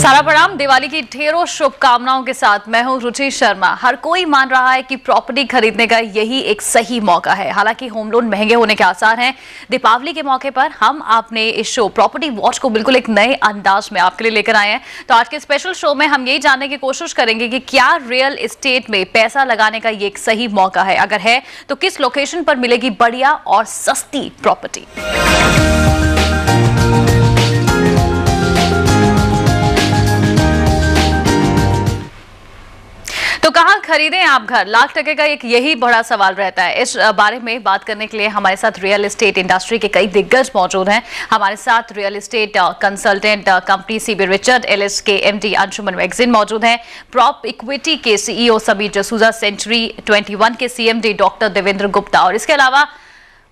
सारा प्रणाम। दिवाली की ढेरों शुभकामनाओं के साथ मैं हूं रुचि शर्मा। हर कोई मान रहा है कि प्रॉपर्टी खरीदने का यही एक सही मौका है। हालांकि होम लोन महंगे होने के आसार हैं। दीपावली के मौके पर हम आपने इस शो प्रॉपर्टी वॉच को बिल्कुल एक नए अंदाज में आपके लिए लेकर आए हैं। तो आज के स्पेशल शो में हम यही जानने की कोशिश करेंगे कि क्या रियल एस्टेट में पैसा लगाने का ये एक सही मौका है, अगर है तो किस लोकेशन पर मिलेगी बढ़िया और सस्ती प्रॉपर्टी। तो कहां खरीदें आप घर, लाख टके का एक यही बड़ा सवाल रहता है। इस बारे में बात करने के लिए हमारे साथ रियल एस्टेट इंडस्ट्री के कई दिग्गज मौजूद हैं। हमारे साथ real estate consultant company CB Richard Ellis के एमडी अंशुमन मैगजीन मौजूद हैं। प्रॉप इक्विटी के सीईओ समीर जसूजा, सेंचुरी 21 के सीएमडी डॉक्टर देवेंद्र गुप्ता और इसके अलावा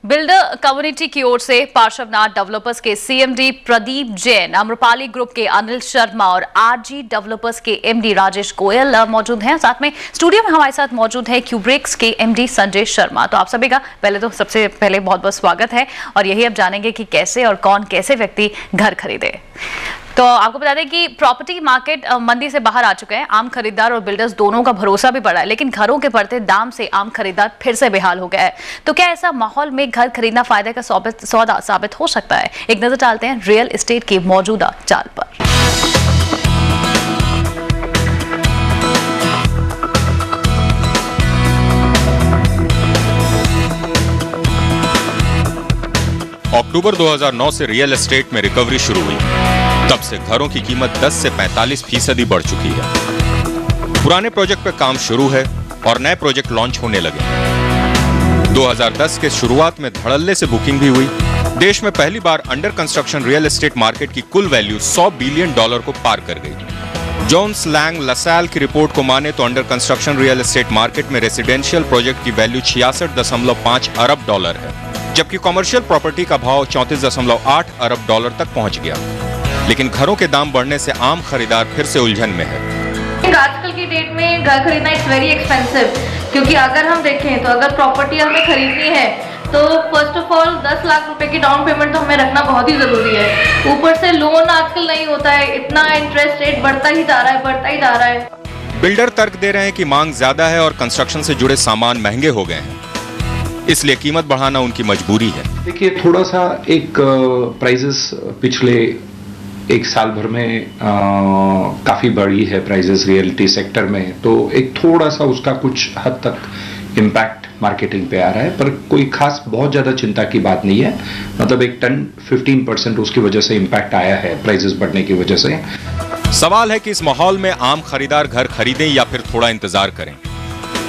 बिल्डर कम्युनिटी की ओर से पार्श्वनाथ डेवलपर्स के सीएमडी प्रदीप जैन, अम्रपाली ग्रुप के अनिल शर्मा और आरजी डेवलपर्स के एमडी राजेश गोयल मौजूद हैं। साथ में स्टूडियो में हमारे साथ मौजूद है क्यूब्रिक्स के एमडी संजय शर्मा। तो आप सभी का सबसे पहले बहुत बहुत स्वागत है और यही अब जानेंगे कि कैसे और कौन कैसे व्यक्ति घर खरीदे। तो आपको बता दें कि प्रॉपर्टी मार्केट मंदी से बाहर आ चुका है। आम खरीदार और बिल्डर्स दोनों का भरोसा भी बढ़ा है, लेकिन घरों के बढ़ते दाम से आम खरीदार फिर से बेहाल हो गया है। तो क्या ऐसा माहौल में घर खरीदना फायदे का सौदा साबित हो सकता है? एक नजर डालते हैं रियल एस्टेट की मौजूदा चाल पर। अक्टूबर 2009 से रियल एस्टेट में रिकवरी शुरू हुई। तब से घरों की कीमत 10 से 45% बढ़ चुकी है। पुराने प्रोजेक्ट पर काम शुरू है और नए प्रोजेक्ट लॉन्च होने लगे। 2010 के शुरुआत में धड़ल्ले से बुकिंग भी हुई। देश में पहली बार under construction real estate market की कुल वैल्यू $100 बिलियन को पार कर गई। जोन्स लैंग लसैल की रिपोर्ट को माने तो under construction real estate market में रेसिडेंशियल प्रोजेक्ट की वैल्यू $66.5 अरब है, जबकि कॉमर्शियल प्रॉपर्टी का भाव $34.8 अरब तक पहुंच गया। लेकिन घरों के दाम बढ़ने से आम खरीदार फिर से उलझन में है। आजकल की डेट में घर खरीदना इट्स वेरी एक्सपेंसिव, क्योंकि अगर हम देखें तो अगर प्रॉपर्टी हमें खरीदनी है तो फर्स्ट ऑफ ऑल 10 लाख रुपए की डाउन पेमेंट तो हमें रखना बहुत ही जरूरी है। ऊपर से लोन आजकल नहीं होता है, इतना इंटरेस्ट रेट बढ़ता ही जा रहा है। बिल्डर तर्क दे रहे हैं कि मांग ज्यादा है और कंस्ट्रक्शन से जुड़े सामान महंगे हो गए हैं, इसलिए कीमत बढ़ाना उनकी मजबूरी है। देखिए, थोड़ा सा एक प्राइजेस पिछले एक साल भर में काफी बढ़ी है प्राइजेस रियलिटी सेक्टर में, तो एक थोड़ा सा उसका कुछ हद तक इम्पैक्ट मार्केटिंग पे आ रहा है, पर कोई खास बहुत ज्यादा चिंता की बात नहीं है। मतलब एक 10-15% उसकी वजह से इम्पैक्ट आया है प्राइजेस बढ़ने की वजह से। सवाल है कि इस माहौल में आम खरीदार घर खरीदें या फिर थोड़ा इंतजार करें।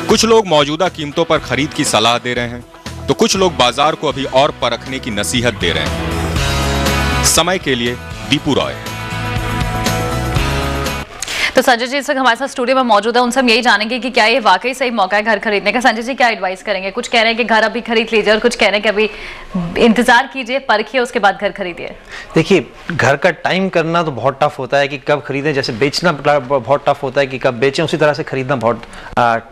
कुछ लोग मौजूदा कीमतों पर खरीद की सलाह दे रहे हैं, तो कुछ लोग बाजार को अभी और परखने की नसीहत दे रहे हैं। समय के लिए दीपू रॉय। तो संजय जी इस वक्त हमारे साथ स्टूडियो में मौजूद है। उनसे हम यही जानेंगे कि क्या ये वाकई सही मौका है घर खरीदने का। संजय जी, क्या एडवाइस करेंगे? कुछ कह रहे हैं कि घर अभी खरीद लीजिए और कुछ कह रहे हैं कि अभी इंतजार कीजिए, परखिए, उसके बाद घर खरीदिए। देखिए, घर का टाइम करना तो बहुत टफ होता है कि कब खरीदें। जैसे बेचना बहुत टफ होता है कि कब बेचें, उसी तरह से खरीदना बहुत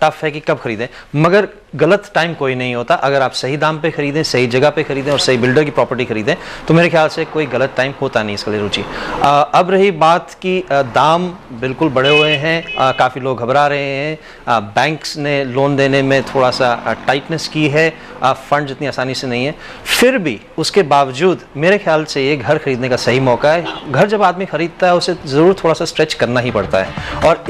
टफ है कि कब खरीदें। मगर गलत टाइम कोई नहीं होता। अगर आप सही दाम पे खरीदें, सही जगह पे खरीदें और सही बिल्डर की प्रॉपर्टी खरीदें, तो मेरे ख्याल से कोई गलत टाइम होता नहीं इसके लिए रुचि। अब रही बात की दाम बिल्कुल बढ़े हुए हैं, काफ़ी लोग घबरा रहे हैं। बैंक्स ने लोन देने में थोड़ा सा टाइटनेस की है, फंड जितनी आसानी से नहीं है। फिर भी उसके बावजूद मेरे ख्याल से ये घर खरीदने का सही मौका है। घर जब आदमी खरीदता है उसे ज़रूर थोड़ा सा स्ट्रेच करना ही पड़ता है, और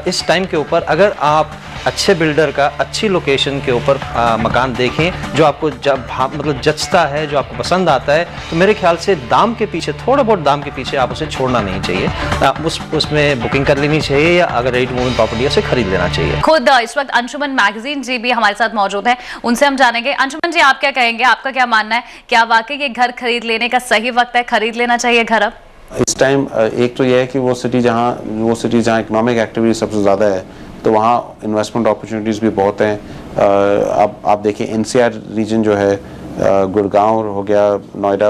इस टाइम के ऊपर अगर आप अच्छे बिल्डर का अच्छी लोकेशन के ऊपर मकान देखें जो आपको मतलब जचता है, जो आपको पसंद आता है, तो मेरे ख्याल से दाम के पीछे, थोड़ा बहुत दाम के पीछे आप उसे छोड़ना नहीं चाहिए। उसमें बुकिंग कर लेनी चाहिए, या अगर ready to move in property उसे खरीद लेना चाहिए। खुद इस वक्त अंशुमन मैगजीन जी भी हमारे साथ मौजूद हैं, उनसे हम जानेंगे। अंशुमन जी, आप क्या कहेंगे? आपका क्या मानना है? क्या वाकई ये घर खरीद लेने का सही वक्त है? खरीद लेना चाहिए घर अब इस टाइम? एक तो यह है कि वो सिटी जहाँ इकोनॉमिक एक्टिविटी सबसे ज़्यादा है, तो वहाँ इन्वेस्टमेंट अपॉर्चुनिटीज़ भी बहुत हैं। अब आप देखिए, एनसीआर रीजन जो है, गुड़गांव हो गया, नोएडा,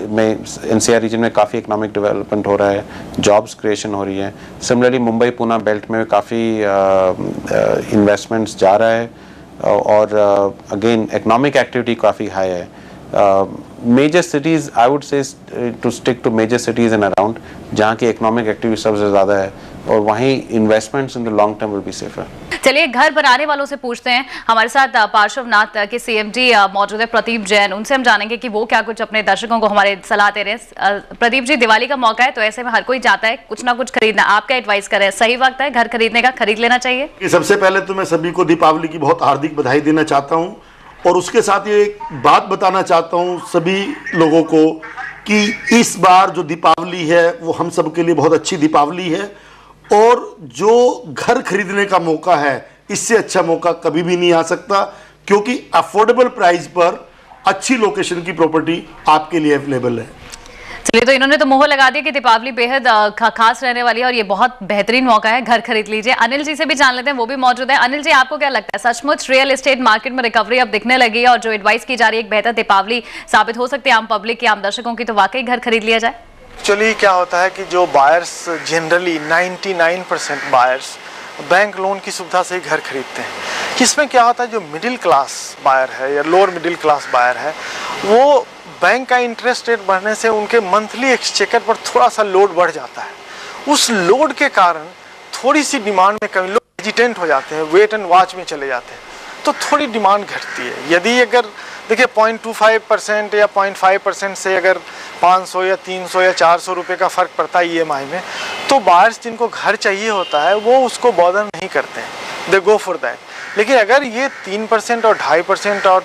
में एनसीआर रीजन में काफ़ी इकोनॉमिक डेवलपमेंट हो रहा है, जॉब्स क्रिएशन हो रही है। सिमिलरली मुंबई पूना बेल्ट में काफ़ी इन्वेस्टमेंट्स जा रहा है, और अगेन इकोनॉमिक एक्टिविटी काफ़ी हाई है। Major cities I would say to stick to major cities and around, जहाँ की इकोनॉमिक एक्टिविटी सबसे ज़्यादा है, और वहीं investments in the long term will be safer. चलिए घर बनाने वालों से पूछते हैं। हमारे साथ पार्श्वनाथ के सीएमडी मौजूद है प्रदीप जैन, उनसे हम जानेंगे कि वो क्या कुछ अपने दर्शकों को हमारे सलाह दे रहे हैं। प्रदीप जी, दिवाली का मौका है तो ऐसे में हर कोई चाहता है कुछ ना कुछ खरीदना, आप क्या एडवाइस करें? सही वक्त है घर खरीदने का, खरीद लेना चाहिए? सबसे पहले तो मैं सभी को दीपावली की बहुत हार्दिक बधाई देना चाहता हूँ, और उसके साथ ये एक बात बताना चाहता हूँ सभी लोगों को कि इस बार जो दीपावली है वो हम सब के लिए बहुत अच्छी दीपावली है, और जो घर खरीदने का मौका है इससे अच्छा मौका कभी भी नहीं आ सकता, क्योंकि अफोर्डेबल प्राइस पर अच्छी लोकेशन की प्रॉपर्टी आपके लिए अवेलेबल है। चलिए, तो इन्होंने तो मोहर लगा दी कि दीपावली बेहद खास रहने वाली है और ये बहुत बेहतरीन मौका है, घर खरीद लीजिए। अनिल जी से भी जान लेते हैं, वो भी मौजूद है। अनिल जी, आपको क्या लगता है, सचमुच रियल एस्टेट मार्केट में रिकवरी अब दिखने लगी है और जो एडवाइस की जा रही है एक बेहतर दीपावली साबित हो सकती है आम पब्लिक की, आम दर्शकों की, तो वाकई घर खरीद लिया जाए? चलिए, क्या होता है कि जो buyers generally 99% buyers bank loan की सुविधा से ही घर खरीदते हैं। इसमें क्या होता है, जो मिडिल क्लास बायर है या लोअर मिडिल क्लास बायर है, वो बैंक का इंटरेस्ट रेट बढ़ने से उनके मंथली एक्सचेकर पर थोड़ा सा लोड बढ़ जाता है। उस लोड के कारण थोड़ी सी डिमांड में कमी, लोग हेजिटेंट हो जाते हैं, वेट एंड वॉच में चले जाते हैं, तो थोड़ी डिमांड घटती है। यदि अगर देखिए 0.25% या 0.5% से अगर 500 या 300 या 400 रुपये का फ़र्क पड़ता है EMI में, तो बायर्स जिनको घर चाहिए होता है वो उसको बॉदर नहीं करते हैं, दे गो फॉर दैट। लेकिन अगर ये 3% और 2.5% और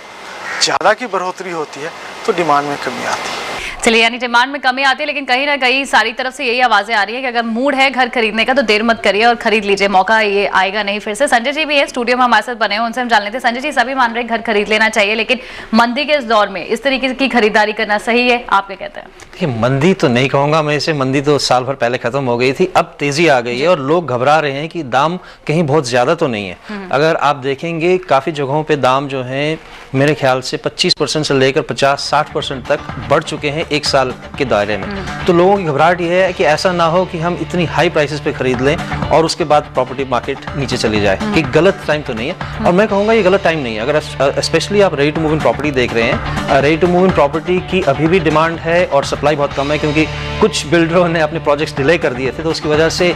ज़्यादा की बढ़ोतरी होती है तो डिमांड में कमी आती है। चलिए, यानी डिमांड में कमी आती है, लेकिन कहीं ना कहीं सारी तरफ से यही आवाजें आ रही है कि अगर मूड है घर खरीदने का तो देर मत करिए और खरीद लीजिए, मौका ये आएगा नहीं फिर से। संजय जी भी है स्टूडियो में हमारे साथ बने हुए, उनसे हम जान लेते हैं। संजय जी, सभी मान रहे हैं घर खरीद लेना चाहिए, लेकिन मंदी के इस दौर में इस तरीके की खरीदारी करना सही है, आप क्या कहते हैं? देखिए, मंदी तो नहीं कहूंगा मैं इसे, मंदी तो साल भर पहले खत्म हो गई थी, अब तेजी आ गई है और लोग घबरा रहे हैं कि दाम कहीं बहुत ज्यादा तो नहीं है। अगर आप देखेंगे काफी जगहों पे दाम जो है मेरे ख्याल से 25% से लेकर 50-60% तक बढ़ चुके हैं एक साल के दायरे में। तो लोगों की घबराहट ये है कि ऐसा ना हो कि हम इतनी हाई प्राइसेस पे खरीद लें और उसके बाद प्रॉपर्टी मार्केट नीचे चली जाए, कि गलत टाइम तो नहीं है। और मैं कहूँगा ये गलत टाइम नहीं है। अगर स्पेशली आप ready to move in property देख रहे हैं, ready to move in property की अभी भी डिमांड है और सप्लाई बहुत कम है, क्योंकि कुछ बिल्डरों ने अपने प्रोजेक्ट्स डिले कर दिए थे, तो उसकी वजह से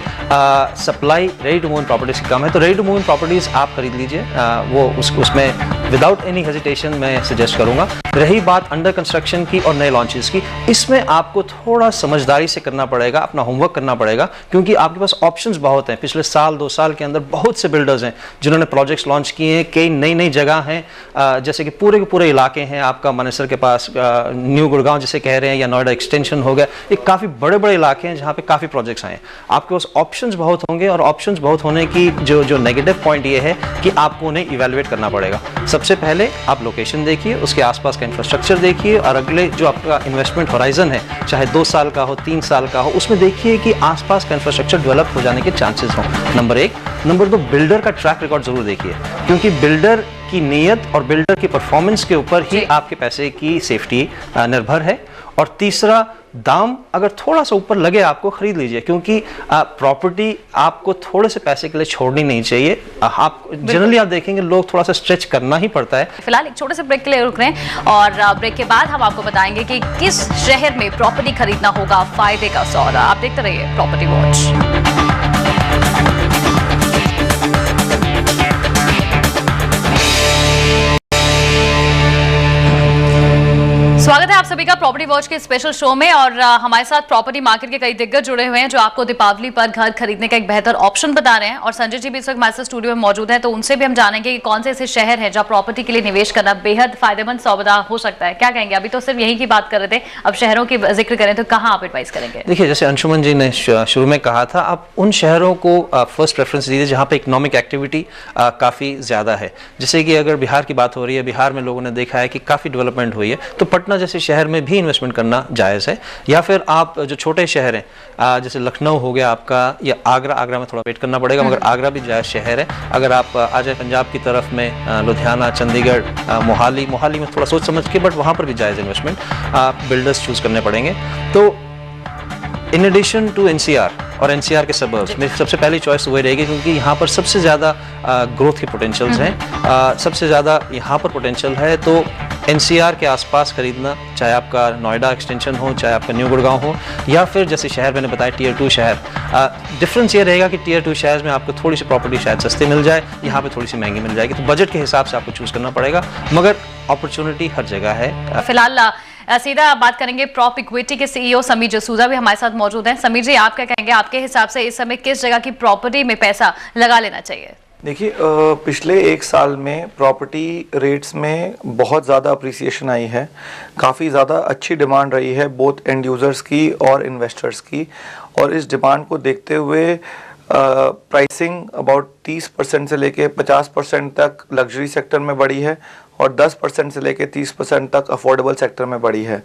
supply ready to move in properties की कम है। तो ready to move in properties आप खरीद लीजिए, वो उसमें विदाउट एनी हेजिटेशन मैं सजेस्ट करूंगा। रही बात अंडर कंस्ट्रक्शन की और नए लॉन्चेस की, इसमें आपको थोड़ा समझदारी से करना पड़ेगा, अपना होमवर्क करना पड़ेगा, क्योंकि आपके पास ऑप्शंस बहुत हैं। पिछले साल 2 साल के अंदर बहुत से बिल्डर्स हैं जिन्होंने प्रोजेक्ट्स लॉन्च किए हैं, कई नई नई जगह हैं, जैसे कि पूरे के पूरे इलाके हैं आपका मानेसर के पास, न्यू गुड़गांव जिसे कह रहे हैं, या नोएडा एक्सटेंशन हो गया, ये काफ़ी बड़े बड़े इलाके हैं जहाँ पे काफ़ी प्रोजेक्ट्स आए हैं। आपके पास ऑप्शंस बहुत होंगे, और ऑप्शंस बहुत होने की जो नेगेटिव पॉइंट ये है कि आपको उन्हें इवेलुएट करना पड़ेगा। सबसे पहले आप लोकेशन देखिए, उसके आसपास का इंफ्रास्ट्रक्चर देखिए, और अगले जो आपका इन्वेस्टमेंट होराइजन है, चाहे 2 साल का हो, 3 साल का हो, उसमें देखिए कि आसपास का इंफ्रास्ट्रक्चर डेवलप हो जाने के चांसेस हों, नंबर 1। नंबर 2, बिल्डर का ट्रैक रिकॉर्ड जरूर देखिए, क्योंकि बिल्डर की नीयत और बिल्डर की परफॉर्मेंस के ऊपर ही आपके पैसे की सेफ्टी निर्भर है। और तीसरा, दाम अगर थोड़ा सा ऊपर लगे आपको खरीद लीजिए, क्योंकि प्रॉपर्टी आपको थोड़े से पैसे के लिए छोड़नी नहीं चाहिए। आप जनरली आप देखेंगे लोग थोड़ा सा स्ट्रेच करना ही पड़ता है। फिलहाल एक छोटे से ब्रेक के लिए रुक रहे हैं, और ब्रेक के बाद हम आपको बताएंगे कि किस शहर में प्रॉपर्टी खरीदना होगा फायदे का सौदा। आप देखते रहिए प्रॉपर्टी वॉच। स्वागत है आप सभी का प्रॉपर्टी वॉच के स्पेशल शो में, और हमारे साथ प्रॉपर्टी मार्केट के कई दिग्गज जुड़े हुए हैं जो आपको दीपावली पर घर खरीदने का एक बेहतर ऑप्शन बता रहे हैं। और संजय जी भी इस वक्त हमारे साथ स्टूडियो में मौजूद है, तो उनसे भी हम जानेंगे कि कौन से ऐसे शहर हैं जहां प्रॉपर्टी के लिए निवेश करना बेहद फायदेमंद सौदा हो सकता है। क्या कहेंगे? अभी तो सिर्फ यही की बात कर रहे थे, अब शहरों की जिक्र करें तो कहाँ आप एडवाइस करेंगे? देखिए, जैसे अंशुमन जी ने शुरू में कहा था, आप उन शहरों को फर्स्ट प्रेफरेंस दीजिए जहाँ पे इकोनॉमिक एक्टिविटी काफ़ी ज़्यादा है। जैसे कि अगर बिहार की बात हो रही है, बिहार में लोगों ने देखा है कि काफ़ी डेवलपमेंट हुई है, तो पटना जैसे शहर में भी इन्वेस्टमेंट करना जायज़ है। या फिर आप जो छोटे शहर हैं, जैसे लखनऊ हो गया आपका, या आगरा में थोड़ा वेट करना पड़ेगा, मगर आगरा भी जायज़ शहर है। अगर आप आ जाए पंजाब की तरफ में, लुधियाना, चंडीगढ़, मोहाली में थोड़ा सोच समझ के, बट वहाँ पर भी जायज़ इन्वेस्टमेंट बिल्डर्स चूज़ करने पड़ेंगे। तो इन एडिशन टू NCR और NCR के सबर्ब्स, मेरी सबसे पहली चॉइस वही रहेगी, क्योंकि यहाँ पर सबसे ज़्यादा ग्रोथ के पोटेंशियल्स हैं, सबसे ज़्यादा यहाँ पर पोटेंशियल है। तो एनसीआर के आसपास खरीदना, चाहे आपका नोएडा एक्सटेंशन हो, चाहे आपका न्यू गुड़गांव हो, या फिर जैसे शहर मैंने बताया टियर 2 शहर। डिफरेंस ये रहेगा कि टियर 2 शहर में आपको थोड़ी सी प्रॉपर्टी शायद सस्ती मिल जाए, यहाँ पे थोड़ी सी महंगी मिल जाएगी, तो बजट के हिसाब से आपको चूज करना पड़ेगा, मगर अपॉर्चुनिटी हर जगह है। फिलहाल सीधा बात करेंगे प्रॉप इक्विटी के सीईओ समीर जसूजा भी हमारे साथ मौजूद हैं। समीर जी, आप क्या कहेंगे, आपके हिसाब से इस समय किस जगह की प्रॉपर्टी में पैसा लगा लेना चाहिए? देखिए, पिछले एक साल में प्रॉपर्टी रेट्स में बहुत ज़्यादा अप्रिसिएशन आई है, काफ़ी ज़्यादा अच्छी डिमांड रही है बोथ एंड यूज़र्स की और इन्वेस्टर्स की, और इस डिमांड को देखते हुए प्राइसिंग अबाउट 30% से लेके 50% तक लग्जरी सेक्टर में बढ़ी है और 10% से लेके 30% तक अफोर्डेबल सेक्टर में बढ़ी है।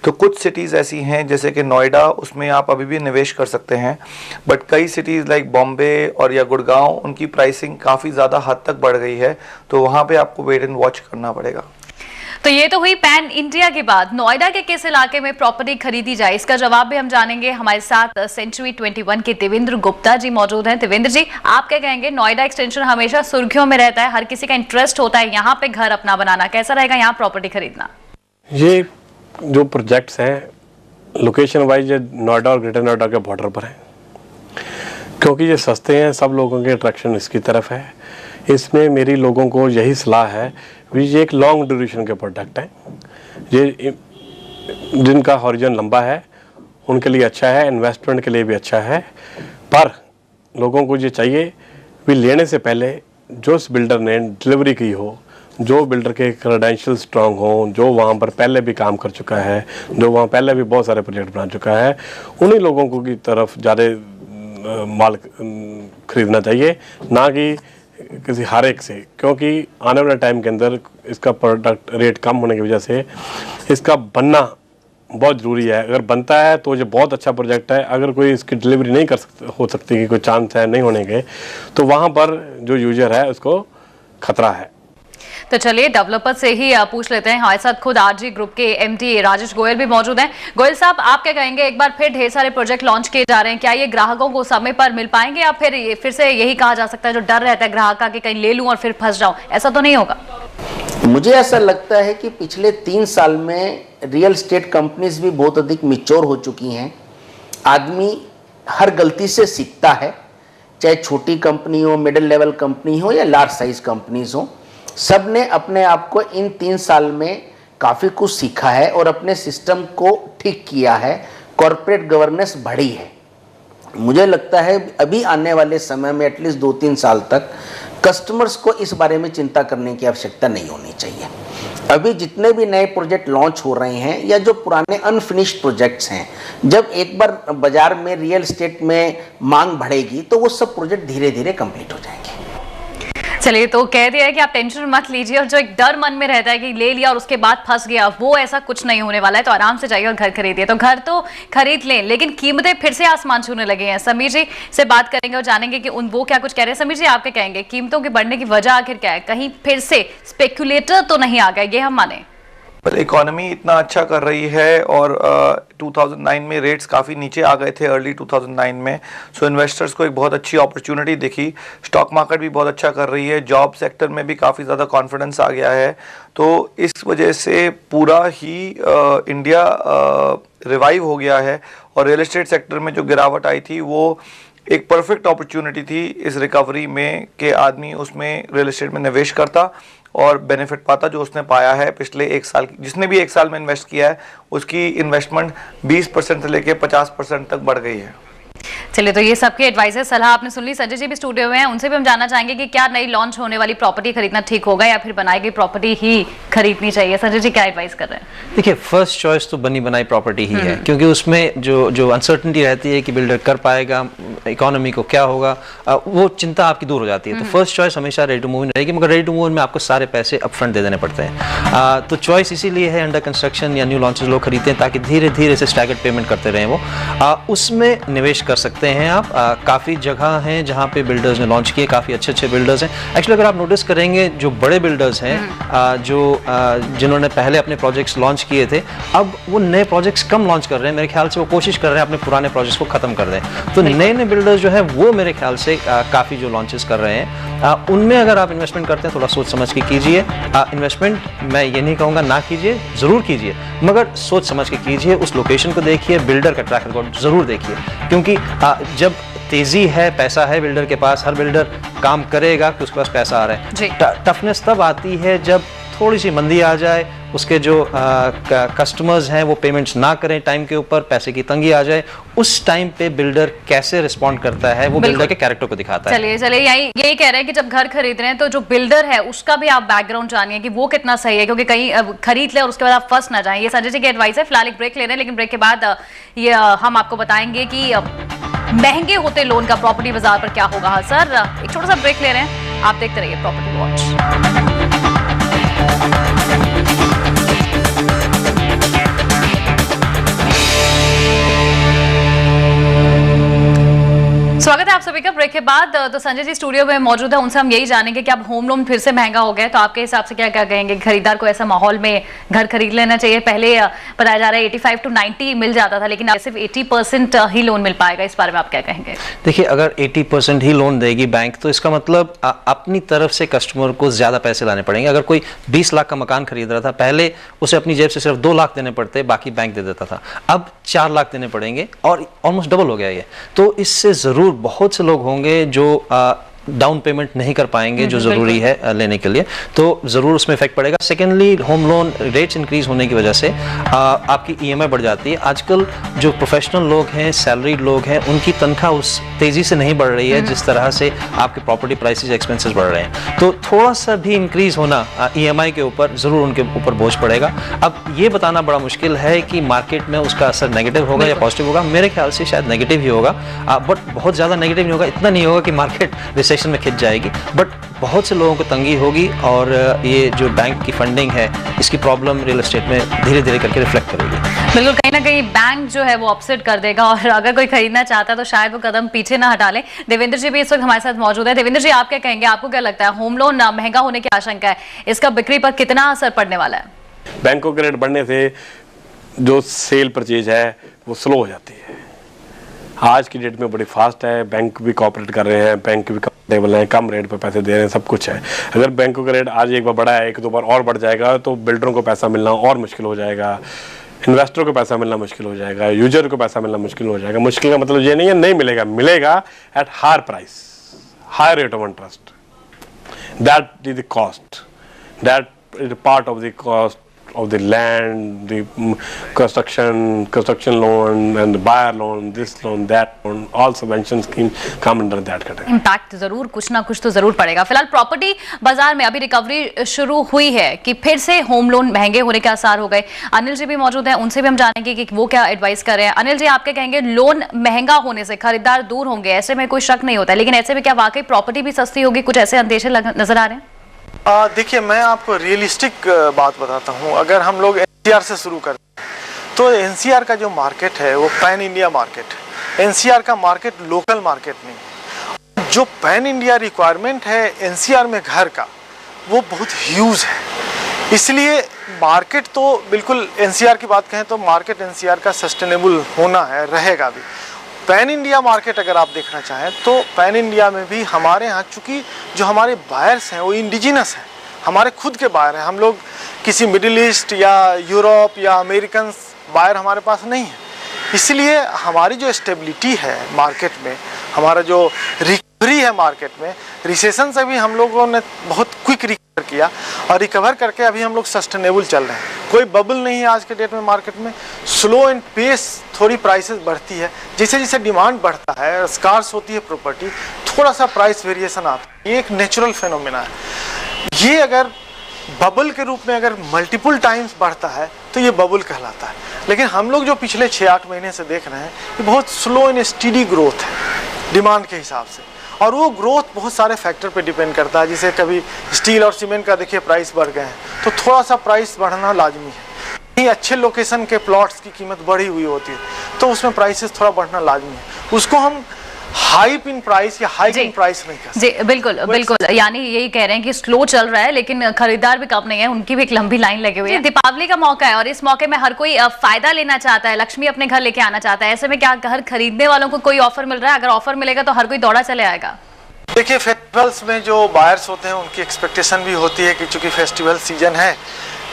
तो कुछ सिटीज़ ऐसी हैं जैसे कि नोएडा, उसमें आप अभी भी निवेश कर सकते हैं, बट कई सिटीज़ लाइक बॉम्बे और या गुड़गांव, उनकी प्राइसिंग काफ़ी ज़्यादा हद तक बढ़ गई है, तो वहाँ पे आपको वेट एंड वॉच करना पड़ेगा। तो ये तो हुई पैन इंडिया की बात। नोएडा के किस इलाके में प्रॉपर्टी खरीदी जाए, इसका जवाब भी हम जानेंगे। हमारे साथ सेंचुरी 21 के देवेंद्र गुप्ता जी मौजूद हैं। देवेंद्र जी, आप क्या कहेंगे, नोएडा एक्सटेंशन हमेशा सुर्खियों में रहता है, हर किसी का इंटरेस्ट होता है यहाँ पे घर अपना बनाना, कैसा रहेगा यहाँ प्रॉपर्टी खरीदना? ये जो प्रोजेक्ट्स हैं लोकेशन वाइज नोएडा और ग्रेटर नोएडा के बॉर्डर पर हैं, क्योंकि ये सस्ते हैं, सब लोगों के अट्रैक्शन इसकी तरफ है। इसमें मेरी लोगों को यही सलाह है, ये एक लॉन्ग ड्यूरेशन के प्रोडक्ट हैं, ये जिनका हॉरिजन लंबा है उनके लिए अच्छा है, इन्वेस्टमेंट के लिए भी अच्छा है। पर लोगों को ये चाहिए भी लेने से पहले जो उस बिल्डर ने डिलीवरी की हो, जो बिल्डर के क्रेडेंशियल स्ट्रांग हो, जो वहाँ पर पहले भी काम कर चुका है, जो वहाँ पहले भी बहुत सारे प्रोजेक्ट बना चुका है, उन्हीं लोगों को की तरफ ज़्यादा माल खरीदना चाहिए, ना कि किसी हर एक से, क्योंकि आने वाले टाइम के अंदर इसका प्रोडक्ट रेट कम होने की वजह से इसका बनना बहुत ज़रूरी है। अगर बनता है तो ये बहुत अच्छा प्रोजेक्ट है, अगर कोई इसकी डिलीवरी नहीं हो सकती कि कोई चांस है नहीं होने के, तो वहाँ पर जो यूजर है उसको खतरा है। तो चलिए डेवलपर से ही पूछ लेते हैं। हमारे साथ खुद आरजी ग्रुप के एमडी राजेश गोयल भी मौजूद हैं। गोयल साहब, आप क्या कहेंगे, एक बार फिर ढेर सारे प्रोजेक्ट लॉन्च किए जा रहे हैं, क्या ये ग्राहकों को समय पर मिल पाएंगे, या फिर से यही कहा जा सकता है जो डर रहता है ग्राहक का कि कहीं ले लूं और फिर फंस जाऊं, ऐसा तो नहीं होगा? मुझे ऐसा लगता है कि पिछले 3 साल में रियल एस्टेट कंपनीज भी बहुत अधिक मैच्योर हो चुकी हैं। आदमी हर गलती से सीखता है, चाहे छोटी कंपनी हो, मिडिल लेवल कंपनी हो या लार्ज साइज कंपनीज हो, सब ने अपने आप को इन 3 साल में काफ़ी कुछ सीखा है और अपने सिस्टम को ठीक किया है, कॉर्पोरेट गवर्नेंस बढ़ी है। मुझे लगता है अभी आने वाले समय में एटलीस्ट 2-3 साल तक कस्टमर्स को इस बारे में चिंता करने की आवश्यकता नहीं होनी चाहिए। अभी जितने भी नए प्रोजेक्ट लॉन्च हो रहे हैं या जो पुराने अनफिनिश्ड प्रोजेक्ट्स हैं, जब एक बार बाजार में रियल एस्टेट में मांग बढ़ेगी तो वो सब प्रोजेक्ट धीरे धीरे कंप्लीट हो जाएंगे। चलिए, तो कह दिया है कि आप टेंशन मत लीजिए, और जो एक डर मन में रहता है कि ले लिया और उसके बाद फंस गया, वो ऐसा कुछ नहीं होने वाला है। तो आराम से जाइए और घर खरीदिए। तो घर तो खरीद लें, लेकिन कीमतें फिर से आसमान छूने लगे हैं। समीर जी से बात करेंगे और जानेंगे कि वो क्या कुछ कह रहे हैं। समीर जी, आप क्या कहेंगे, कीमतों के बढ़ने की वजह आखिर क्या है? कहीं फिर से स्पेक्युलेटर तो नहीं आ गए, ये हम माने? इकोनॉमी इतना अच्छा कर रही है और 2009 में रेट्स काफ़ी नीचे आ गए थे, अर्ली 2009 में, सो इन्वेस्टर्स को एक बहुत अच्छी अपॉर्चुनिटी दिखी। स्टॉक मार्केट भी बहुत अच्छा कर रही है, जॉब सेक्टर में भी काफ़ी ज़्यादा कॉन्फिडेंस आ गया है, तो इस वजह से पूरा ही इंडिया रिवाइव हो गया है। और रियल एस्टेट सेक्टर में जो गिरावट आई थी वो एक परफेक्ट अपॉर्चुनिटी थी इस रिकवरी में कि आदमी उसमें रियल एस्टेट में निवेश करता और बेनिफिट पाता, जो उसने पाया है पिछले 1 साल। जिसने भी 1 साल में इन्वेस्ट किया है उसकी इन्वेस्टमेंट 20% से लेकर 50% तक बढ़ गई है। चलिए, तो ये सबके एडवाइजर सलाह आपने सुन ली। संजय जी भी स्टूडियो में हैं, उनसे भी हम जानना चाहेंगे कि क्या नई लॉन्च होने वाली प्रॉपर्टी खरीदना ठीक होगा या फिर बनाई गई प्रॉपर्टी ही खरीदनी चाहिए? संजय जी क्या एडवाइस कर रहे हैं? देखिए, फर्स्ट चॉइस तो बनी बनाई प्रॉपर्टी ही है, क्योंकि उसमें जो अनसर्टेनिटी रहती है कि बिल्डर कर पाएगा, इकोनॉमी को क्या होगा, वो चिंता आपकी दूर हो जाती है। तो फर्स्ट चॉइस हमेशा रेडी टू मूव रहेगी, मगर रेडी टू मूव में आपको सारे पैसे अपफ्रंट दे देने पड़ते हैं। तो चॉइस इसीलिए है अंडर कंस्ट्रक्शन या न्यू लॉन्चेस लोग खरीदते हैं, ताकि धीरे धीरे से स्टैगर्ड पेमेंट करते रहें वो, उसमें निवेश कर सकते सकते हैं आप। काफ़ी जगह हैं जहाँ पे बिल्डर्स ने लॉन्च किए, काफ़ी अच्छे बिल्डर्स हैं। एक्चुअली अगर आप नोटिस करेंगे जो बड़े बिल्डर्स हैं जिन्होंने पहले अपने प्रोजेक्ट्स लॉन्च किए थे, अब वो नए प्रोजेक्ट्स कम लॉन्च कर रहे हैं। मेरे ख्याल से वो कोशिश कर रहे हैं अपने पुराने प्रोजेक्ट्स को ख़त्म कर दें। तो नए बिल्डर्स जो है वो मेरे ख्याल से काफ़ी जो लॉन्चेस कर रहे हैं, उनमें अगर आप इन्वेस्टमेंट करते हैं थोड़ा सोच समझ के कीजिए। इन्वेस्टमेंट मैं ये नहीं कहूँगा ना कीजिए, ज़रूर कीजिए, मगर सोच समझ के कीजिए। उस लोकेशन को देखिए, बिल्डर का ट्रैक रिकॉर्ड ज़रूर देखिए, क्योंकि जब तेजी है, पैसा है बिल्डर के पास, हर बिल्डर काम करेगा कि उसके पास पैसा आ रहा है। टफनेस तब आती है जब थोड़ी सी मंदी आ जाए, उसके जो कस्टमर्स हैं वो पेमेंट्स ना करें टाइम के ऊपर, पैसे की तंगी आ जाए। उस टाइम पे बिल्डर कैसे रिस्पॉन्ड करता है वो बिल्डर के कैरेक्टर को दिखाता है। चलिए यही कह रहे हैं कि जब घर खरीद रहे हैं तो जो बिल्डर है उसका भी आप बैकग्राउंड जानिए कि वो कितना सही है, क्योंकि कहीं खरीद ले और उसके बाद आप फंस ना जाएं। ये संजय जी की एडवाइस है। फिलहाल एक ब्रेक ले रहे हैं, लेकिन ब्रेक के बाद ये हम आपको बताएंगे कि महंगे होते लोन का प्रॉपर्टी बाजार पर क्या होगा असर। एक छोटा सा ब्रेक ले रहे हैं, आप देखते रहिए प्रॉपर्टी वॉच। स्वागत है आप सभी का ब्रेक के बाद। तो संजय जी स्टूडियो में मौजूद है, उनसे हम यही जानेंगे कि अब होम लोन फिर से महंगा हो गया है, तो आपके हिसाब से क्या क्या कहेंगे? खरीदार को ऐसा माहौल में घर खरीद लेना चाहिए? पहले बताया जा रहा है 85 to 90 मिल जाता था, लेकिन अब सिर्फ 80% ही लोन मिल पाएगा। इस बारे में आप क्या कहेंगे? देखिए, अगर 80% ही लोन देगी बैंक तो इसका मतलब अपनी तरफ से कस्टमर को ज्यादा पैसे लाने पड़ेंगे। अगर कोई 20 लाख का मकान खरीद रहा था, पहले उसे अपनी जेब से सिर्फ 2 लाख देने पड़ते, बाकी बैंक दे देता था। अब 4 लाख देने पड़ेंगे और ऑलमोस्ट डबल हो गया ये। तो इससे जरूर बहुत से लोग होंगे जो डाउन पेमेंट नहीं कर पाएंगे जो जरूरी है लेने के लिए, तो जरूर उसमें इफेक्ट पड़ेगा। Secondly, home loan rates increase होने की वजह से आपकी ईएमआई बढ़ जाती है। आजकल जो प्रोफेशनल लोग हैं, सैलरीड लोग हैं, उनकी तनख्वाह उस तेजी से नहीं बढ़ रही है जिस तरह से आपके प्रॉपर्टी प्राइसेस एक्सपेंसेस बढ़ रहे हैं। तो थोड़ा सा भी इंक्रीज होना ईएमआई के ऊपर जरूर उनके ऊपर बोझ पड़ेगा। अब ये बताना बड़ा मुश्किल है कि मार्केट में उसका असर नेगेटिव होगा या पॉजिटिव होगा। मेरे ख्याल से शायद नेगेटिव ही होगा, बट बहुत ज्यादा नेगेटिव नहीं होगा। इतना नहीं होगा कि मार्केट रिसेशन में खिंच जाएगी, बट बहुत से लोगों को तंगी होगी और ये जो बैंक की फंडिंग है इसकी प्रॉब्लम रियल एस्टेट में धीरे धीरे करके रिफ्लेक्ट करेगी। बिल्कुल, कहीं ना कहीं बैंक जो है वो अपसेट कर देगा, और अगर कोई खरीदना चाहता है तो शायद वो कदम पीछे ना हटा ले। देवेंद्र जी भी इस वक्त हमारे साथ मौजूद है। देवेंद्र जी, आप क्या कहेंगे? आपको क्या लगता है, होम लोन महंगा होने की आशंका है, इसका बिक्री पर कितना असर पड़ने वाला है? बैंकों के रेट बढ़ने से जो सेल परचेज है वो स्लो हो जाती है। आज की डेट में बड़ी फास्ट है, बैंक भी कोऑपरेट कर रहे हैं, बैंक भी कंफर्टेबल हैं, कम रेट पे पैसे दे रहे हैं, सब कुछ है। अगर बैंकों का रेट आज एक बार बढ़ा है, 1-2 बार और बढ़ जाएगा तो बिल्डरों को पैसा मिलना और मुश्किल हो जाएगा, इन्वेस्टरों को पैसा मिलना मुश्किल हो जाएगा, यूजर को पैसा मिलना मुश्किल हो जाएगा। मुश्किल का मतलब ये नहीं है नहीं मिलेगा, मिलेगा at higher price, higher rate of interest. That is the cost, that is part of the cost of the land, the construction loan and the buyer loan, this loan, that loan, all subvention schemes come under that category. Impact जरूर कुछ ना कुछ तो जरूर पड़ेगा। फिलहाल property बाजार में अभी रिकवरी शुरू हुई है कि फिर से होम लोन महंगे होने के आसार हो गए। अनिल जी भी मौजूद हैं, उनसे भी हम जानेंगे कि वो क्या एडवाइस कर रहे हैं। अनिल जी, आप क्या कहेंगे? लोन महंगा होने से खरीदार दूर होंगे, ऐसे में कोई शक नहीं होता, लेकिन ऐसे में क्या वाकई प्रॉपर्टी भी सस्ती होगी? कुछ ऐसे अंदेशे नजर आ रहे हैं? देखिए, मैं आपको रियलिस्टिक बात बताता हूँ। अगर हम लोग एनसीआर से शुरू करते हैं तो एनसीआर का जो मार्केट है वो पैन इंडिया मार्केट है। एनसीआर का मार्केट लोकल मार्केट नहीं। जो पैन इंडिया रिक्वायरमेंट है एनसीआर में घर का, वो बहुत ह्यूज है। इसलिए मार्केट तो बिल्कुल, एनसीआर की बात कहें तो मार्केट एनसीआर का सस्टेनेबल होना है, रहेगा भी। पैन इंडिया मार्केट अगर आप देखना चाहें तो पैन इंडिया में भी हमारे यहाँ, चूँकि जो हमारे बायर्स हैं वो इंडिजिनस हैं, हमारे खुद के बायर हैं। हम लोग किसी मिडिल ईस्ट या यूरोप या अमेरिकन बायर हमारे पास नहीं है। इसलिए हमारी जो स्टेबिलिटी है मार्केट में, हमारा जो रिकवरी है मार्केट में, रिसेशन से भी हम लोगों ने बहुत क्विक रिकवर किया और रिकवर करके अभी हम लोग सस्टेनेबल चल रहे हैं। कोई बबल नहीं है आज के डेट में मार्केट में। स्लो एंड पेस थोड़ी प्राइसेस बढ़ती है, जैसे जैसे डिमांड बढ़ता है, स्कार्स होती है प्रॉपर्टी, थोड़ा सा प्राइस वेरिएशन आता है। ये एक नेचुरल फिनोमेना है। ये अगर बबल के रूप में अगर मल्टीपल टाइम्स बढ़ता है तो ये बबल कहलाता है। लेकिन हम लोग जो पिछले 6-8 महीने से देख रहे हैं, ये बहुत स्लो एंड स्टीडी ग्रोथ है डिमांड के हिसाब से, और वो ग्रोथ बहुत सारे फैक्टर पे डिपेंड करता है। जैसे कभी स्टील और सीमेंट का देखिए प्राइस बढ़ गए हैं तो थोड़ा सा प्राइस बढ़ना लाजमी है। कहीं अच्छे लोकेशन के प्लॉट्स की कीमत बढ़ी हुई होती है तो उसमें प्राइसेस थोड़ा बढ़ना लाजमी है। उसको हम हाइप इन प्राइस या हाइक इन प्राइस नहीं कर जी बिल्कुल बिल्कुल, यानी यही कह रहे हैं कि स्लो चल रहा है लेकिन खरीदार भी कम नहीं है, उनकी भी एक लंबी लाइन लगी हुई है। दीपावली का मौका है और इस मौके में हर कोई फायदा लेना चाहता है, लक्ष्मी अपने घर लेके आना चाहता है। ऐसे में क्या घर खरीदने वालों को कोई ऑफर मिल रहा है? अगर ऑफर मिलेगा तो हर कोई दौड़ा चले आएगा। देखिए, फेस्टिवल्स में जो बायर्स होते हैं उनकी एक्सपेक्टेशन भी होती है कि चूंकि फेस्टिवल सीजन है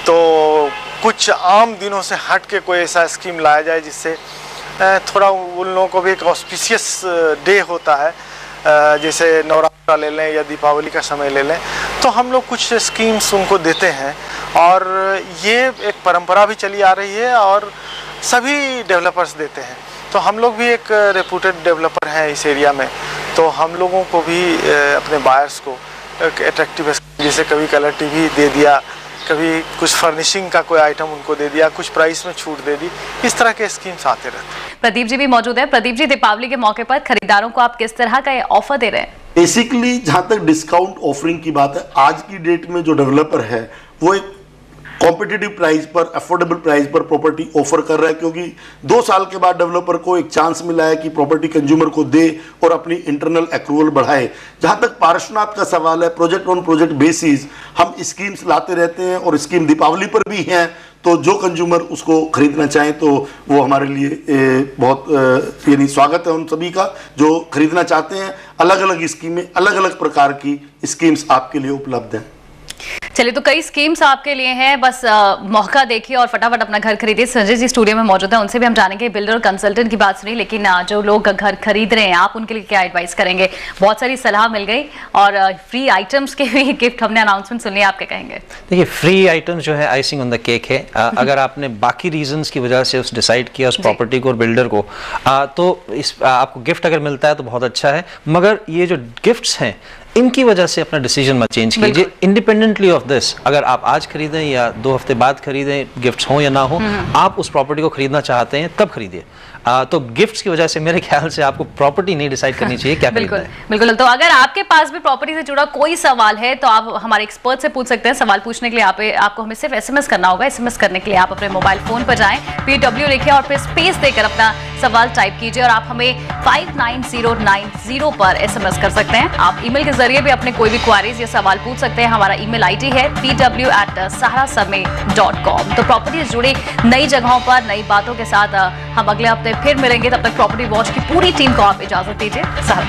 तो कुछ आम दिनों से हट के कोई ऐसा स्कीम लाया जाए जिससे थोड़ा उन लोगों को भी एक ऑस्पिशियस डे होता है, जैसे नवरात्रा ले लें या दीपावली का समय ले लें, तो हम लोग कुछ स्कीम्स उनको देते हैं और ये एक परंपरा भी चली आ रही है और सभी डेवलपर्स देते हैं। तो हम लोग भी एक रेपुटेड डेवलपर हैं इस एरिया में, तो हम लोगों को भी अपने बायर्स को एक अट्रैक्टिव, जैसे कभी कलर टीवी दे दिया, कभी कुछ फर्निशिंग का कोई आइटम उनको दे दिया, कुछ प्राइस में छूट दे दी, इस तरह के स्कीम्स आते रहते हैं। प्रदीप जी भी मौजूद है। प्रदीप जी, दीपावली के मौके पर खरीदारों को आप किस तरह का ऑफर दे रहे हैं? बेसिकली जहां तक डिस्काउंट ऑफरिंग की बात है, आज की डेट में जो डेवलपर है वो एक कॉम्पिटिटिव प्राइस पर, अफोर्डेबल प्राइस पर प्रॉपर्टी ऑफर कर रहा है, क्योंकि 2 साल के बाद डेवलपर को एक चांस मिला है कि प्रॉपर्टी कंज्यूमर को दे और अपनी इंटरनल एक्रूवल बढ़ाए। जहां तक पार्श्वनाथ का सवाल है, प्रोजेक्ट ऑन प्रोजेक्ट बेसिस हम स्कीम्स लाते रहते हैं और स्कीम दीपावली पर भी हैं, तो जो कंज्यूमर उसको खरीदना चाहें तो वो हमारे लिए बहुत यानी स्वागत है उन सभी का जो खरीदना चाहते हैं। अलग अलग स्कीमें, अलग अलग प्रकार की स्कीम्स आपके लिए उपलब्ध हैं। चलिए, तो कई स्कीम्स आपके लिए हैं, बस मौका देखिए और फटाफट अपना घर खरीदिए। संजय जी स्टूडियो में मौजूद हैं, उनसे भी हम जानेंगे। बिल्डर और कंसल्टेंट की बात सुनी, लेकिन जो लोग घर खरीद रहे हैं आप उनके लिए क्या एडवाइस करेंगे? बहुत सारी सलाह मिल गई और फ्री आइटम्स के भी गिफ्ट हमने अनाउंसमेंट सुन लिया, आप क्या कहेंगे? देखिए, फ्री आइटम्स जो है आइसिंग ऑन द केक है। अगर आपने बाकी रीजंस की वजह से उस डिसाइड किया उस प्रॉपर्टी को और बिल्डर को, तो इस आपको गिफ्ट अगर मिलता है तो बहुत अच्छा है, मगर ये जो गिफ्ट्स हैं इनकी वजह से अपना डिसीजन मत चेंज कीजिए। इंडिपेंडेंटली ऑफ दिस, अगर आप आज खरीदें या 2 हफ्ते बाद खरीदें, गिफ्ट्स हो या ना हो, आप उस प्रॉपर्टी को खरीदना चाहते हैं तब खरीदिए। तो गिफ्ट्स की वजह से मेरे ख्याल से आपको प्रॉपर्टी नहीं डिसाइड करनी चाहिए क्या खरीदना है। बिल्कुल। तो अगर आपके पास भी प्रॉपर्टी से जुड़ा कोई सवाल है तो आप हमारे एक्सपर्ट से पूछ सकते हैं। सवाल पूछने के लिए आपको हमें सिर्फ SMS करना होगा। SMS करने के लिए आप अपने मोबाइल फोन पर जाएं, PW लिखें और फिर स्पेस देकर अपना सवाल टाइप कीजिए और आप हमें 59090 पर SMS कर सकते हैं। आप ईमेल के जरिए भी अपने कोई भी क्वारीज या सवाल पूछ सकते हैं। हमारा ईमेल ID है pw@saharasame.com। तो प्रॉपर्टी से जुड़ी नई जगहों पर नई बातों के साथ हम अगले हफ्ते फिर मिलेंगे। तब तक प्रॉपर्टी वॉच की पूरी टीम को आप इजाजत दीजिए। सहर